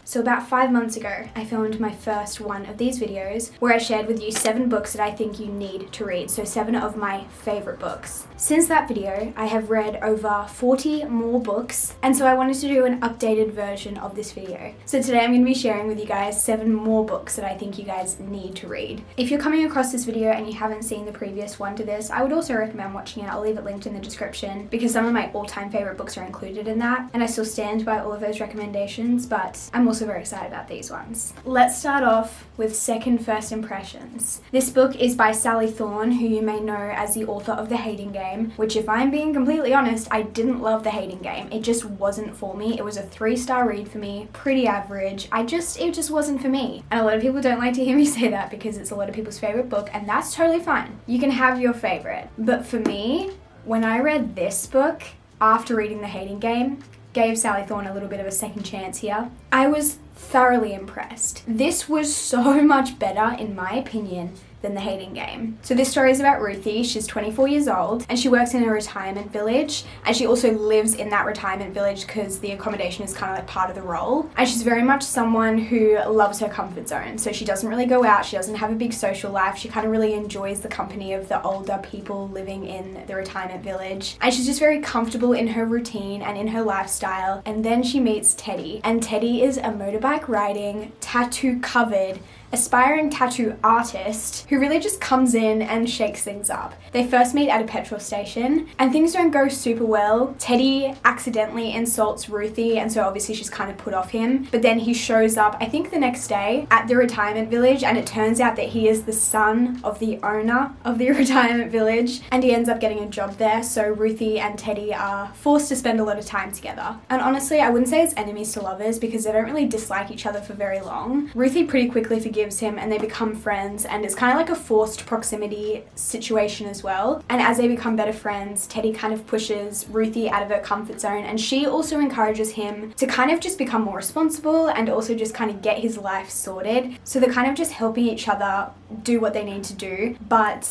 So about 5 months ago, I filmed my first one of these videos where I shared with you 7 books that I think you need to read, so 7 of my favorite books. Since that video, I have read over 40 more books, and so I wanted to do an updated version of this video. So today I'm going to be sharing with you guys 7 more books that I think you guys need to read. If you're coming across this video and you haven't seen the previous one to this, I would also recommend watching it. I'll leave it linked in the description because some of my all-time favorite books are included in that, and I still stand by all of those recommendations, but I'm also very excited about these ones. Let's start off with Second First Impressions. This book is by Sally Thorne, who you may know as the author of The Hating Game, which, if I'm being completely honest, I didn't love The Hating Game. It just wasn't for me. It was a 3-star read for me, pretty average. It just wasn't for me. And a lot of people don't like to hear me say that because it's a lot of people's favorite book, and that's totally fine. You can have your favorite. But for me, when I read this book, after reading The Hating Game, gave Sally Thorne a little bit of a second chance here, I was thoroughly impressed. This was so much better, in my opinion, than The Hating Game. So this story is about Ruthie. She's 24 years old and she works in a retirement village, and she also lives in that retirement village because the accommodation is kind of like part of the role. And she's very much someone who loves her comfort zone. So she doesn't really go out, she doesn't have a big social life, she kind of really enjoys the company of the older people living in the retirement village. And she's just very comfortable in her routine and in her lifestyle. And then she meets Teddy, and Teddy is a motorbike riding, tattoo covered, aspiring tattoo artist who really just comes in and shakes things up. They first meet at a petrol station and things don't go super well. Teddy accidentally insults Ruthie, and so obviously she's kind of put off him. But then he shows up, I think the next day, at the retirement village, and it turns out that he is the son of the owner of the retirement village, and he ends up getting a job there. So Ruthie and Teddy are forced to spend a lot of time together. And honestly, I wouldn't say it's enemies to lovers because they don't really dislike each other for very long. Ruthie pretty quickly forgives him and they become friends, and it's kind of like a forced proximity situation as well. And as they become better friends, Teddy kind of pushes Ruthie out of her comfort zone, and she also encourages him to kind of just become more responsible and also just kind of get his life sorted. So they're kind of just helping each other do what they need to do, but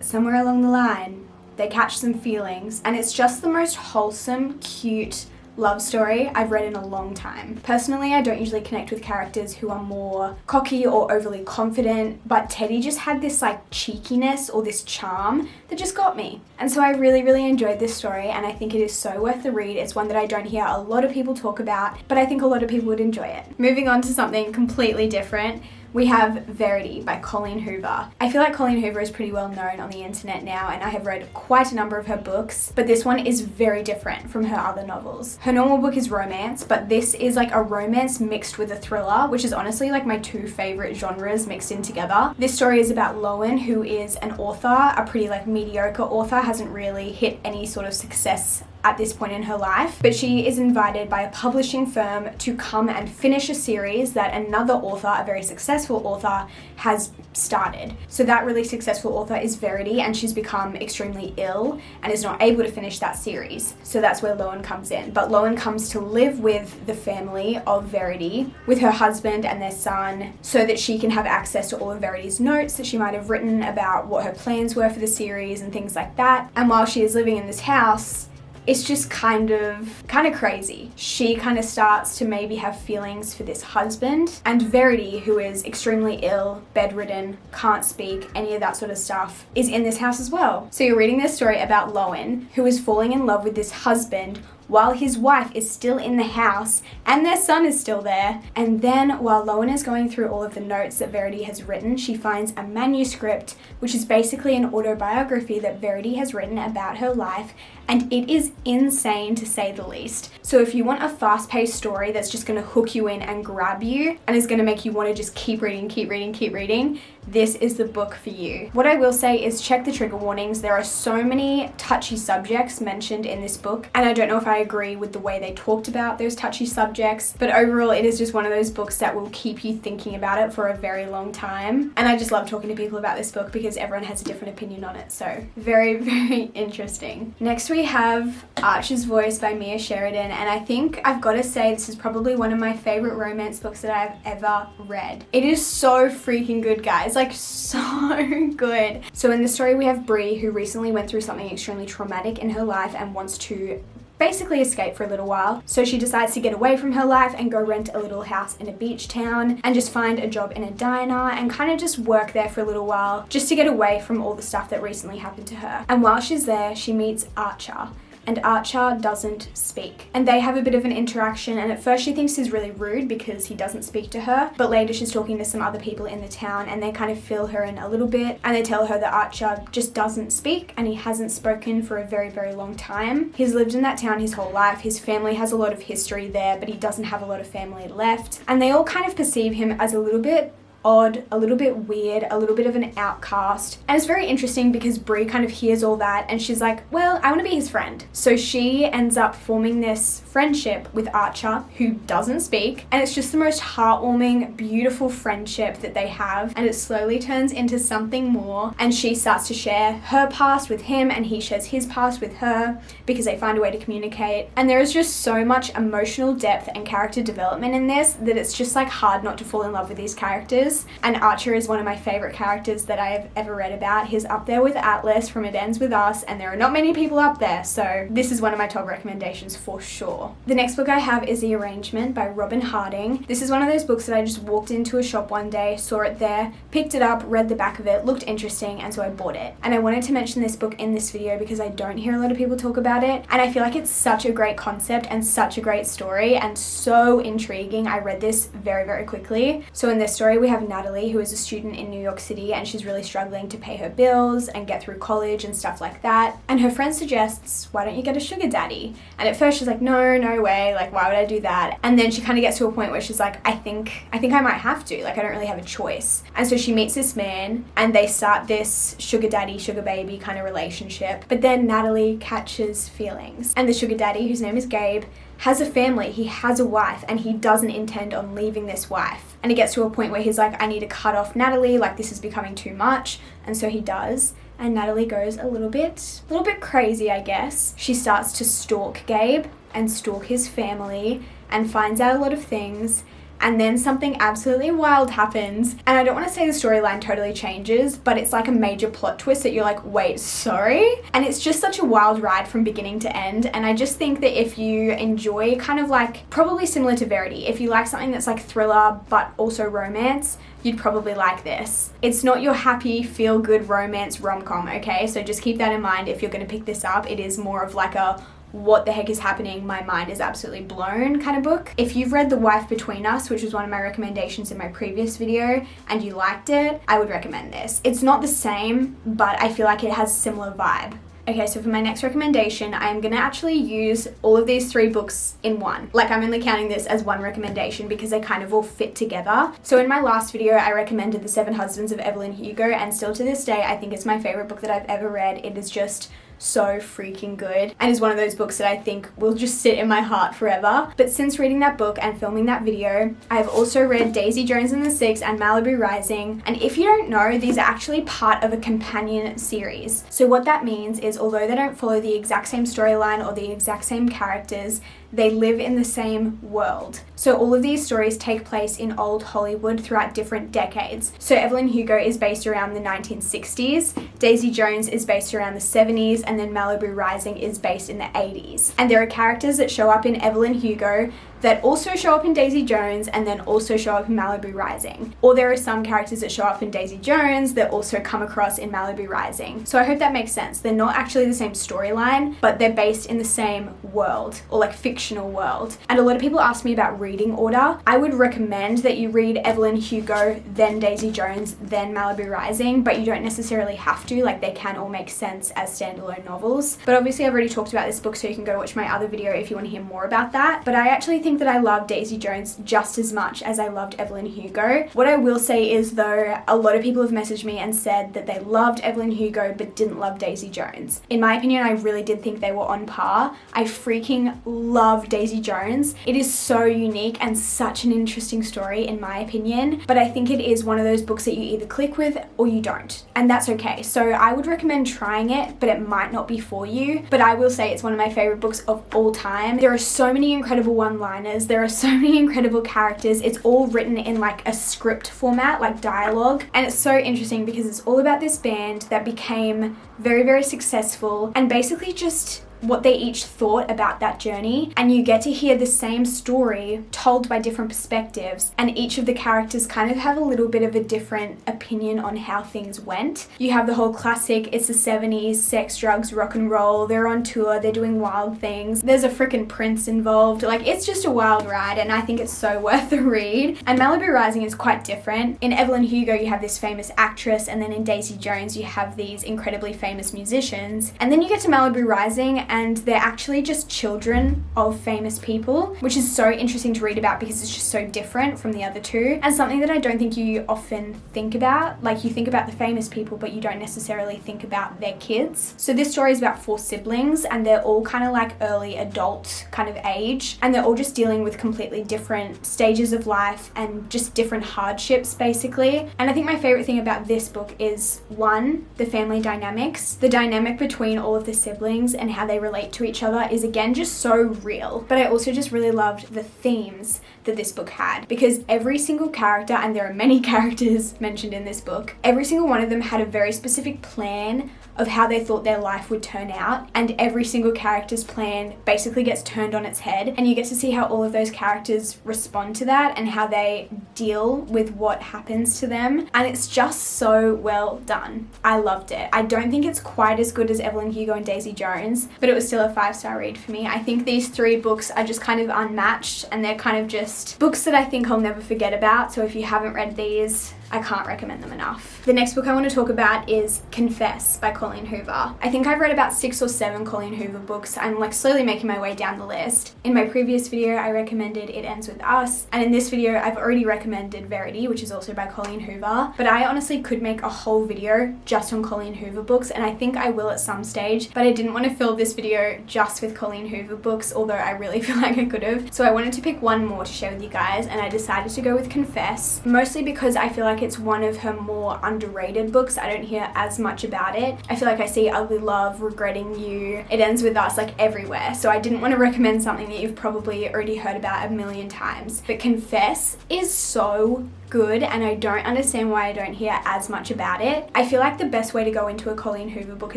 somewhere along the line they catch some feelings, and it's just the most wholesome, cute love story I've read in a long time. Personally, I don't usually connect with characters who are more cocky or overly confident, but Teddy just had this like cheekiness or this charm that just got me. And so I really enjoyed this story, and I think it is so worth the read. It's one that I don't hear a lot of people talk about, but I think a lot of people would enjoy it. Moving on to something completely different, we have Verity by Colleen Hoover. I feel like Colleen Hoover is pretty well known on the internet now, and I have read quite a number of her books, but this one is very different from her other novels. Her normal book is romance, but this is like a romance mixed with a thriller, which is honestly like my 2 favorite genres mixed in together. This story is about Lowen, who is an author, a pretty like mediocre author, hasn't really hit any sort of success at this point in her life, but she is invited by a publishing firm to come and finish a series that another author, a very successful author, has started. So that really successful author is Verity, and she's become extremely ill and is not able to finish that series. So that's where Lowen comes in. But Lowen comes to live with the family of Verity, with her husband and their son, so that she can have access to all of Verity's notes that she might have written about what her plans were for the series and things like that. And while she is living in this house, it's just kind of crazy. She kind of starts to maybe have feelings for this husband, and Verity, who is extremely ill, bedridden, can't speak, any of that sort of stuff, is in this house as well. So you're reading this story about Lowen, who is falling in love with this husband while his wife is still in the house and their son is still there. And then while Lowen is going through all of the notes that Verity has written, she finds a manuscript, which is basically an autobiography that Verity has written about her life, and it is insane to say the least. So if you want a fast-paced story that's just going to hook you in and grab you and is going to make you want to just keep reading, this is the book for you. What I will say is check the trigger warnings. There are so many touchy subjects mentioned in this book, and I don't know if I agree with the way they talked about those touchy subjects, but overall it is just one of those books that will keep you thinking about it for a very long time. And I just love talking to people about this book because everyone has a different opinion on it, so very interesting. Next we have Archer's Voice by Mia Sheridan, and I think I've got to say this is probably one of my favorite romance books that I've ever read. It is so freaking good, guys, like so good. So in the story we have Bree, who recently went through something extremely traumatic in her life and wants to basically escape for a little while. So she decides to get away from her life and go rent a little house in a beach town and just find a job in a diner and kind of just work there for a little while just to get away from all the stuff that recently happened to her. And while she's there, she meets Archer. And Archer doesn't speak. And they have a bit of an interaction, and at first she thinks he's really rude because he doesn't speak to her, but later she's talking to some other people in the town and they kind of fill her in a little bit, and they tell her that Archer just doesn't speak and he hasn't spoken for a very, very long time. He's lived in that town his whole life. His family has a lot of history there, but he doesn't have a lot of family left. And they all kind of perceive him as a little bit odd, a little bit weird, a little bit of an outcast. And it's very interesting because Bree kind of hears all that and she's like, well, I want to be his friend. So she ends up forming this friendship with Archer, who doesn't speak, and it's just the most heartwarming, beautiful friendship that they have, and it slowly turns into something more, and she starts to share her past with him and he shares his past with her because they find a way to communicate. And there is just so much emotional depth and character development in this that it's just like hard not to fall in love with these characters. And Archer is one of my favorite characters that I have ever read about. He's up there with Atlas from It Ends With Us, and there are not many people up there, so this is one of my top recommendations for sure. The next book I have is The Arrangement by Robin Harding. This is one of those books that I just walked into a shop one day, saw it there, picked it up, read the back of it, looked interesting, and so I bought it. And I wanted to mention this book in this video because I don't hear a lot of people talk about it, and I feel like it's such a great concept and such a great story and so intriguing. I read this very, very quickly. So in this story we have Natalie, who is a student in New York City, and she's really struggling to pay her bills and get through college and stuff like that. And her friend suggests, why don't you get a sugar daddy? And at first she's like, no way, like why would I do that? And then she kind of gets to a point where she's like, I think I might have to, like I don't really have a choice. And so she meets this man and they start this sugar daddy, sugar baby kind of relationship. But then Natalie catches feelings. And the sugar daddy, whose name is Gabe, has a family, he has a wife, and he doesn't intend on leaving this wife. And it gets to a point where he's like, I need to cut off Natalie, like this is becoming too much. And so he does. And Natalie goes a little bit crazy, I guess. She starts to stalk Gabe and stalk his family and finds out a lot of things. And then something absolutely wild happens. And I don't want to say the storyline totally changes, but it's like a major plot twist that you're like, wait, sorry? And it's just such a wild ride from beginning to end. And I just think that if you enjoy kind of like, probably similar to Verity, if you like something that's like thriller, but also romance, you'd probably like this. It's not your happy, feel-good romance rom-com, okay? So just keep that in mind if you're going to pick this up. It is more of like a what the heck is happening, my mind is absolutely blown kind of book. If you've read The Wife Between Us, which was one of my recommendations in my previous video, and you liked it, I would recommend this. It's not the same, but I feel like it has a similar vibe. Okay, so for my next recommendation, I'm gonna actually use all of these 3 books in one. Like, I'm only counting this as one recommendation because they kind of all fit together. So in my last video, I recommended The 7 Husbands of Evelyn Hugo, and still to this day, I think it's my favorite book that I've ever read. It is just so freaking good and is one of those books that I think will just sit in my heart forever. But since reading that book and filming that video, I've also read Daisy Jones and the Six and Malibu Rising, and if you don't know, these are actually part of a companion series. So what that means is, although they don't follow the exact same storyline or the exact same characters, they live in the same world. So all of these stories take place in old Hollywood throughout different decades. So Evelyn Hugo is based around the 1960s, Daisy Jones is based around the 70s, and then Malibu Rising is based in the 80s. And there are characters that show up in Evelyn Hugo that also show up in Daisy Jones and then also show up in Malibu Rising. Or there are some characters that show up in Daisy Jones that also come across in Malibu Rising. So I hope that makes sense. They're not actually the same storyline, but they're based in the same world, or like fictional world. And a lot of people ask me about reading order. I would recommend that you read Evelyn Hugo, then Daisy Jones, then Malibu Rising, but you don't necessarily have to. Like, they can all make sense as standalone novels. But obviously I've already talked about this book, so you can go watch my other video if you want to hear more about that. But I actually think that I love Daisy Jones just as much as I loved Evelyn Hugo. What I will say is, though, a lot of people have messaged me and said that they loved Evelyn Hugo but didn't love Daisy Jones. In my opinion, I really did think they were on par. I freaking love Daisy Jones. It is so unique and such an interesting story in my opinion, but I think it is one of those books that you either click with or you don't, and that's okay. So I would recommend trying it, but it might not be for you. But I will say it's one of my favorite books of all time. There are so many incredible one-liners, there are so many incredible characters. It's all written in like a script format, like dialogue, and it's so interesting because it's all about this band that became very, very successful and basically just what they each thought about that journey, and you get to hear the same story told by different perspectives, and each of the characters kind of have a little bit of a different opinion on how things went. You have the whole classic, it's the 70s, sex, drugs, rock and roll, they're on tour, they're doing wild things, there's a freaking prince involved, like it's just a wild ride, and I think it's so worth the read. And Malibu Rising is quite different. In Evelyn Hugo you have this famous actress, and then in Daisy Jones you have these incredibly famous musicians, and then you get to Malibu Rising and they're actually just children of famous people, which is so interesting to read about because it's just so different from the other two, and something that I don't think you often think about. Like, you think about the famous people but you don't necessarily think about their kids. So this story is about 4 siblings, and they're all kind of like early adult kind of age, and they're all just dealing with completely different stages of life and just different hardships basically. And I think my favorite thing about this book is, one, the family dynamics. The dynamic between all of the siblings and how they relate to each other is again just so real. But I also just really loved the themes that this book had, because every single character, and there are many characters mentioned in this book, every single one of them had a very specific plan of how they thought their life would turn out, and every single character's plan basically gets turned on its head, and you get to see how all of those characters respond to that and how they deal with what happens to them, and it's just so well done. I loved it. I don't think it's quite as good as Evelyn Hugo and Daisy Jones, but it was still a 5-star read for me. I think these 3 books are just kind of unmatched, and they're kind of just books that I think I'll never forget about, so if you haven't read these, I can't recommend them enough. The next book I want to talk about is Confess by Colleen Hoover. I think I've read about 6 or 7 Colleen Hoover books. I'm like slowly making my way down the list. In my previous video, I recommended It Ends With Us, and in this video, I've already recommended Verity, which is also by Colleen Hoover, but I honestly could make a whole video just on Colleen Hoover books, and I think I will at some stage, but I didn't want to fill this video just with Colleen Hoover books, although I really feel like I could have. So I wanted to pick one more to share with you guys, and I decided to go with Confess, mostly because I feel like it's one of her more underrated books. I don't hear as much about it. I feel like I see Ugly Love, Regretting You, It Ends With Us like everywhere, so I didn't want to recommend something that you've probably already heard about a million times. But Confess is so good, and I don't understand why I don't hear as much about it. I feel like the best way to go into a Colleen Hoover book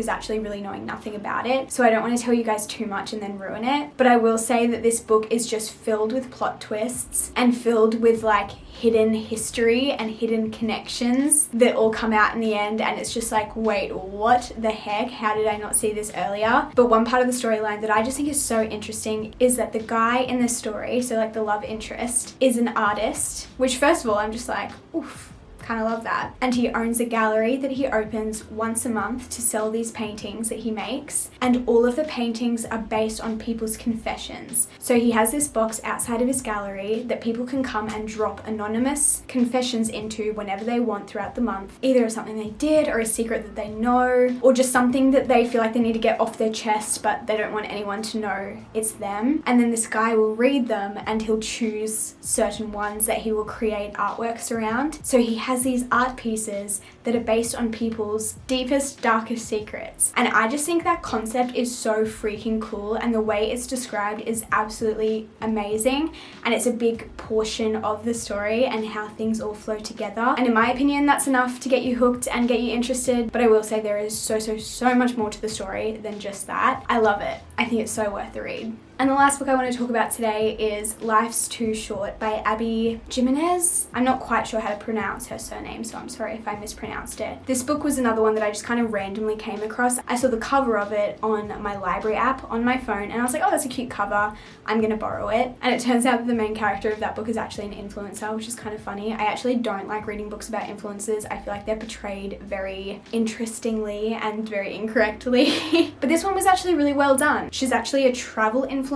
is actually really knowing nothing about it, so I don't want to tell you guys too much and then ruin it, but I will say that this book is just filled with plot twists and filled with like hidden history and hidden connections that all come out in the end, and it's just like, wait, what the heck? How did I not see this earlier? But one part of the storyline that I just think is so interesting is that the guy in the story, so like the love interest, is an artist, which first of all, I'm just like, oof, kind of love that. And he owns a gallery that he opens once a month to sell these paintings that he makes, and all of the paintings are based on people's confessions. So he has this box outside of his gallery that people can come and drop anonymous confessions into whenever they want throughout the month, either of something they did or a secret that they know, or just something that they feel like they need to get off their chest but they don't want anyone to know it's them. And then this guy will read them and he'll choose certain ones that he will create artworks around. So he has these art pieces that are based on people's deepest, darkest secrets. And I just think that concept is so freaking cool, and the way it's described is absolutely amazing, and it's a big portion of the story and how things all flow together. And in my opinion, that's enough to get you hooked and get you interested, but I will say there is so much more to the story than just that. I love it. I think it's so worth the read. And the last book I want to talk about today is Life's Too Short by Abby Jimenez. I'm not quite sure how to pronounce her surname, so I'm sorry if I mispronounced it. This book was another one that I just kind of randomly came across. I saw the cover of it on my library app on my phone, and I was like, oh, that's a cute cover, I'm gonna borrow it. And it turns out that the main character of that book is actually an influencer, which is kind of funny. I actually don't like reading books about influencers. I feel like they're portrayed very interestingly and very incorrectly. But this one was actually really well done. She's actually a travel influencer,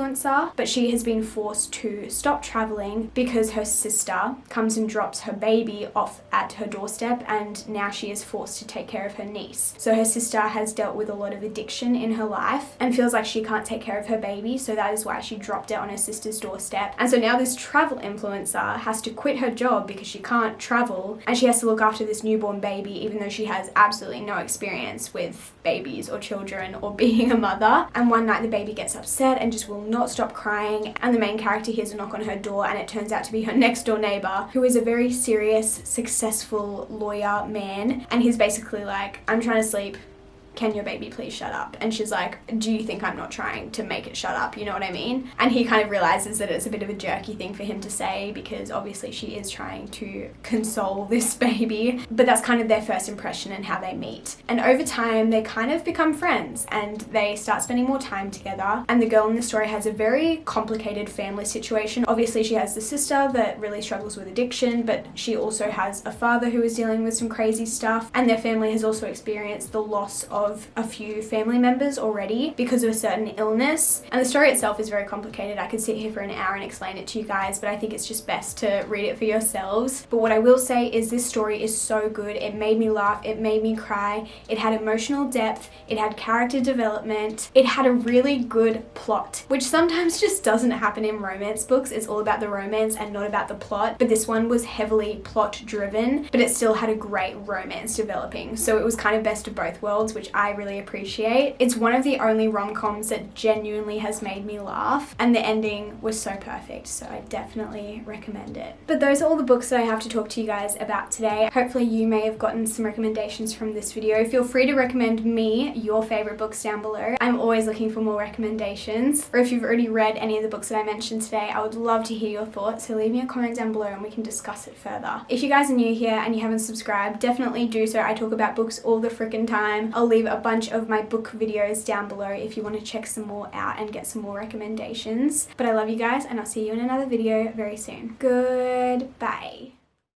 but she has been forced to stop traveling because her sister comes and drops her baby off at her doorstep, and now she is forced to take care of her niece. So her sister has dealt with a lot of addiction in her life and feels like she can't take care of her baby, so that is why she dropped it on her sister's doorstep. And so now this travel influencer has to quit her job because she can't travel, and she has to look after this newborn baby even though she has absolutely no experience with babies or children or being a mother. And one night the baby gets upset and just will not stop crying, and the main character hears a knock on her door, and it turns out to be her next door neighbor, who is a very serious, successful lawyer man, and he's basically like, I'm trying to sleep, can your baby please shut up? And she's like, do you think I'm not trying to make it shut up? You know what I mean? And he kind of realizes that it's a bit of a jerky thing for him to say, because obviously she is trying to console this baby. But that's kind of their first impression and how they meet. And over time, they kind of become friends and they start spending more time together. And the girl in the story has a very complicated family situation. Obviously, she has the sister that really struggles with addiction, but she also has a father who is dealing with some crazy stuff. And their family has also experienced the loss of a few family members already because of a certain illness. And the story itself is very complicated. I could sit here for an hour and explain it to you guys, but I think it's just best to read it for yourselves. But what I will say is this story is so good. It made me laugh. It made me cry. It had emotional depth. It had character development. It had a really good plot, which sometimes just doesn't happen in romance books. It's all about the romance and not about the plot. But this one was heavily plot driven, but it still had a great romance developing. So it was kind of best of both worlds, which I really appreciate. It's one of the only rom-coms that genuinely has made me laugh, and the ending was so perfect. So I definitely recommend it. But those are all the books that I have to talk to you guys about today. Hopefully you may have gotten some recommendations from this video. Feel free to recommend me your favorite books down below. I'm always looking for more recommendations. Or if you've already read any of the books that I mentioned today, I would love to hear your thoughts. So leave me a comment down below and we can discuss it further. If you guys are new here and you haven't subscribed, definitely do so. I talk about books all the freaking time. I'll leave a bunch of my book videos down below if you want to check some more out and get some more recommendations. But I love you guys and I'll see you in another video very soon. Goodbye.